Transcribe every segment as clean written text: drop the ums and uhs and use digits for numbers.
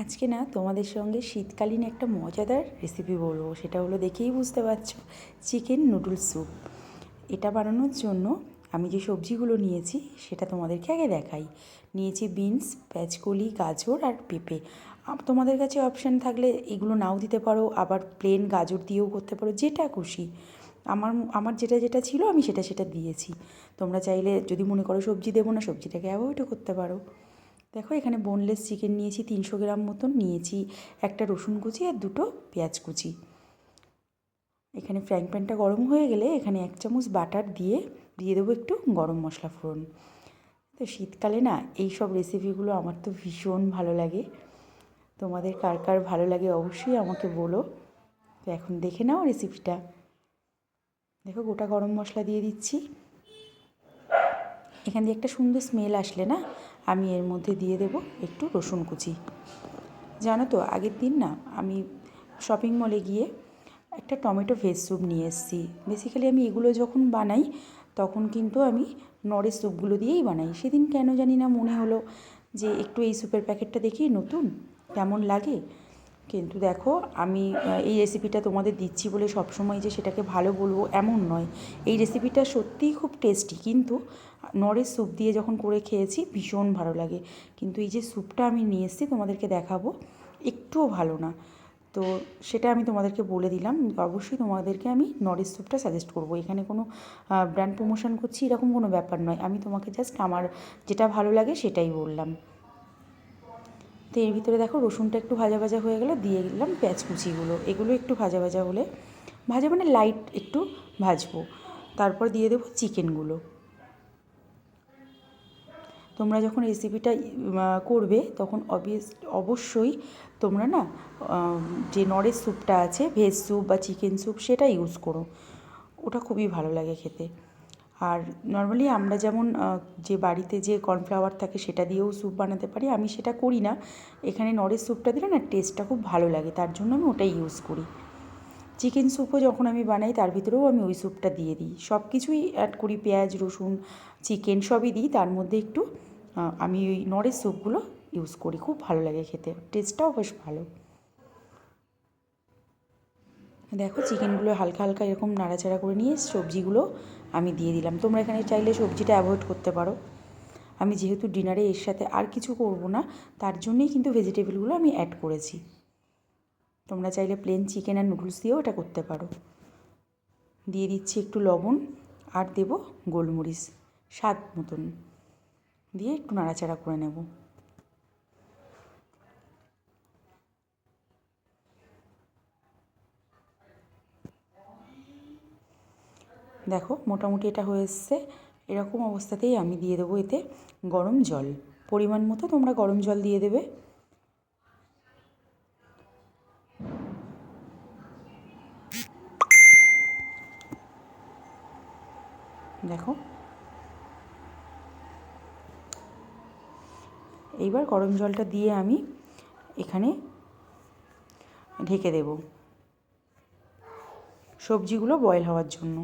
আজকে না তোমাদের সঙ্গে শীতকালীন একটা মজাদার রেসিপি বলবো। সেটা হলো, দেখেই বুঝতে পারছো, চিকেন নুডলস স্যুপ। এটা বানানোর জন্য আমি যে সবজিগুলো নিয়েছি সেটা তোমাদেরকে আগে দেখাই। নিয়েছি বিনস, পেঁচকলি, গাজর আর পেঁপে। তোমাদের কাছে অপশান থাকলে এগুলো নাও দিতে পারো, আবার প্লেন গাজর দিয়েও করতে পারো, যেটা খুশি। আমার আমার যেটা যেটা ছিল আমি সেটা সেটা দিয়েছি। তোমরা চাইলে যদি মনে করো সবজি দেবো না, সবজিটাকে অ্যাভয়েডও করতে পারো। দেখো, এখানে বোনলেস চিকেন নিয়েছি 300 গ্রাম মতন, নিয়েছি একটা রসুন কুচি আর দুটো পেঁয়াজ কুচি। এখানে ফ্রাইং প্যানটা গরম হয়ে গেলে এখানে 1 চামচ বাটার দিয়ে দেবো একটু গরম মশলা ফোড়ন। তো শীতকালে না এই সব রেসিপিগুলো আমার তো ভীষণ ভালো লাগে। তোমাদের কার কার ভালো লাগে অবশ্যই আমাকে বলো। তো এখন দেখে নাও রেসিপিটা। দেখো, গোটা গরম মশলা দিয়ে দিচ্ছি। এখান দিয়ে একটা সুন্দর স্মেল আসলে না, আমি এর মধ্যে দিয়ে দেব একটু রসুন কুচি। জানো তো, আগের দিন না আমি শপিং মলে গিয়ে একটা টমেটো ভেজ স্যুপ নিয়ে এসেছি। বেসিক্যালি আমি এগুলো যখন বানাই তখন কিন্তু আমি নরের স্যুপগুলো দিয়েই বানাই। সেদিন কেন জানি না মনে হলো যে একটু এই স্যুপের প্যাকেটটা দেখি নতুন কেমন লাগে। কিন্তু দেখো, আমি এই রেসিপিটা তোমাদের দিচ্ছি বলে সবসময় যে সেটাকে ভালো বলবো এমন নয়। এই রেসিপিটা সত্যিই খুব টেস্টি, কিন্তু নরের স্যুপ দিয়ে যখন করে খেয়েছি ভীষণ ভালো লাগে। কিন্তু এই যে স্যুপটা আমি নিয়ে এসেছি তোমাদেরকে দেখাবো, একটুও ভালো না। তো সেটা আমি তোমাদেরকে বলে দিলাম। অবশ্যই তোমাদেরকে আমি নরের স্যুপটা সাজেস্ট করবো। এখানে কোনো ব্র্যান্ড প্রমোশন করছি এরকম কোনো ব্যাপার নয়। আমি তোমাকে জাস্ট আমার যেটা ভালো লাগে সেটাই বললাম। তো এর ভিতরে দেখো, রসুনটা একটু ভাজা ভাজা হয়ে গেলে দিয়ে দিলাম পেঁয়াজ কুচিগুলো। এগুলো একটু ভাজা ভাজা হলে, ভাজা মানে লাইট একটু ভাজবো, তারপর দিয়ে দেবো চিকেনগুলো। তোমরা যখন রেসিপিটা করবে তখন অবশ্যই তোমরা না যে নরের স্যুপটা আছে, ভেজ স্যুপ বা চিকেন স্যুপ, সেটা ইউজ করো। ওটা খুবই ভালো লাগে খেতে। আর নর্মালি আমরা যেমন যে বাড়িতে যে কর্নফ্লাওয়ার থাকে সেটা দিয়েও স্যুপ বানাতে পারি, আমি সেটা করি না। এখানে নরের স্যুপটা দিলে না টেস্টটা খুব ভালো লাগে, তার জন্য আমি ওটাই ইউজ করি। চিকেন স্যুপও যখন আমি বানাই তার ভিতরেও আমি ওই স্যুপটা দিয়ে দিই। সব কিছুই অ্যাড করি, পেঁয়াজ, রসুন, চিকেন সবই দিই, তার মধ্যে একটু আমি ওই নরের স্যুপগুলো ইউজ করি। খুব ভালো লাগে খেতে, টেস্টটাও বেশ ভালো। দেখো, চিকেনগুলো হালকা হালকা এরকম নাড়াচাড়া করে নিয়ে সবজিগুলো আমি দিয়ে দিলাম। তোমরা এখানে চাইলে সবজিটা অ্যাভয়েড করতে পারো। আমি যেহেতু ডিনারে এর সাথে আর কিছু করব না, তার জন্যই কিন্তু ভেজিটেবলগুলো আমি অ্যাড করেছি। তোমরা চাইলে প্লেন চিকেন আর নুডলস দিয়েও এটা করতে পারো। দিয়ে দিচ্ছি একটু লবণ আর দেব গোলমরিচ স্বাদ মতন, দিয়ে একটু নাড়াচাড়া করে নেব। দেখো, মোটামুটি এটা হয়ে এসছে। এরকম অবস্থাতেই আমি দিয়ে দেবো এতে গরম জল। পরিমাণ মতো তোমরা গরম জল দিয়ে দেবে। দেখো, এইবার গরম জলটা দিয়ে আমি এখানে ঢেকে দেব সবজিগুলো বয়েল হওয়ার জন্য।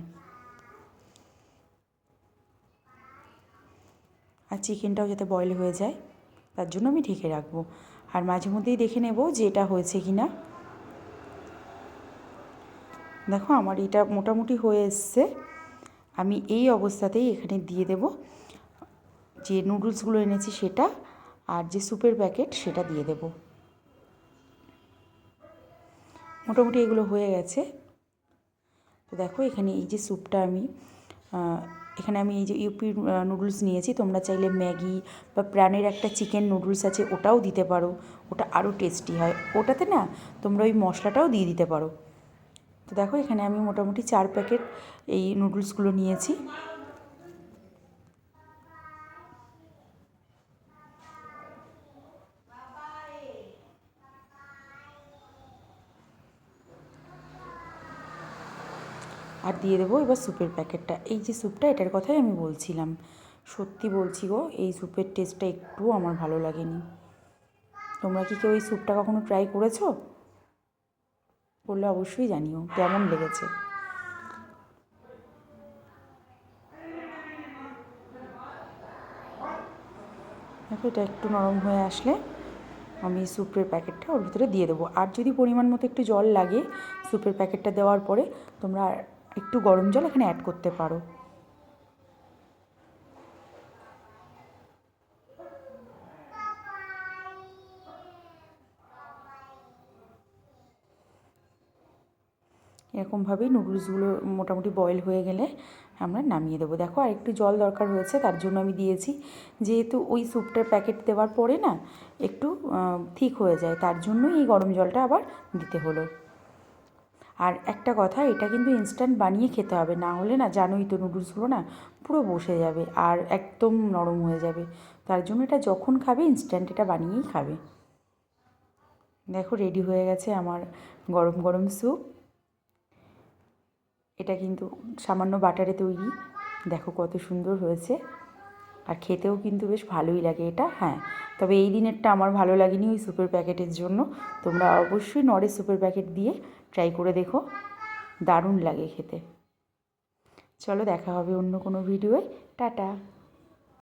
আর চিকেনটাও যাতে বয়েল হয়ে যায় তার জন্য আমি ঢেকে রাখবো। আর মাঝে মধ্যেই দেখে নেব যে এটা হয়েছে কি না। দেখো, আমার এটা মোটামুটি হয়ে এসছে। আমি এই অবস্থাতেই এখানে দিয়ে দেব যে নুডলসগুলো এনেছি সেটা, আর যে স্যুপের প্যাকেট সেটা দিয়ে দেব। মোটামুটি এগুলো হয়ে গেছে। তো দেখো, এখানে এই যে স্যুপটা এখানে আমি এই যে ইউপির নুডলস নিয়েছি। তোমরা চাইলে ম্যাগি বা প্রাণের একটা চিকেন নুডলস আছে, ওটাও দিতে পারো। ওটা আরও টেস্টি হয়। ওটাতে না তোমরা ওই মশলাটাও দিয়ে দিতে পারো। তো দেখো, এখানে আমি মোটামুটি 4 প্যাকেট এই নুডলসগুলো নিয়েছি। আর দিয়ে দেবো এবার স্যুপের প্যাকেটটা। এই যে স্যুপটা, এটার কথাই আমি বলছিলাম। সত্যি বলছি গো, এই স্যুপের টেস্টটা একটুও আমার ভালো লাগেনি। তোমরা কি কেউ এই স্যুপটা কখনো ট্রাই করেছো? করলে অবশ্যই জানিও কেমন লেগেছে। দেখো, এটা একটু নরম হয়ে আসলে আমি স্যুপের প্যাকেটটা ওর ভিতরে দিয়ে দেবো। আর যদি পরিমাণ মতো একটু জল লাগে স্যুপের প্যাকেটটা দেওয়ার পরে, তোমরা একটু গরম জল এখানে অ্যাড করতে পারো। এরকমভাবেই নুডলসগুলো মোটামুটি বয়েল হয়ে গেলে আমরা নামিয়ে দেবো। দেখো আর একটু জল দরকার হয়েছে, তার জন্য আমি দিয়েছি। যেহেতু ওই স্যুপটার প্যাকেট দেওয়ার পরে না একটু ঠিক হয়ে যায়, তার জন্যই এই গরম জলটা আবার দিতে হলো। আর একটা কথা, এটা কিন্তু ইনস্ট্যান্ট বানিয়ে খেতে হবে, না হলে না জানোই তো নুডলসগুলো না পুরো বসে যাবে আর একদম নরম হয়ে যাবে। তার জন্য এটা যখন খাবে ইনস্ট্যান্ট এটা বানিয়েই খাবে। দেখো রেডি হয়ে গেছে আমার গরম গরম স্যুপ। এটা কিন্তু সামান্য বাটারে তৈরি, দেখো কত সুন্দর হয়েছে। আর খেতেও কিন্তু বেশ ভালোই লাগে এটা। হ্যাঁ, তবে এই দিনেরটা আমার ভালো লাগেনি ওই স্যুপের প্যাকেটের জন্য। তোমরা অবশ্যই নরের স্যুপের প্যাকেট দিয়ে ট্রাই করে দেখো, দারুণ লাগে খেতে। চলো দেখা হবে অন্য কোনো ভিডিওয়ে। টাটা।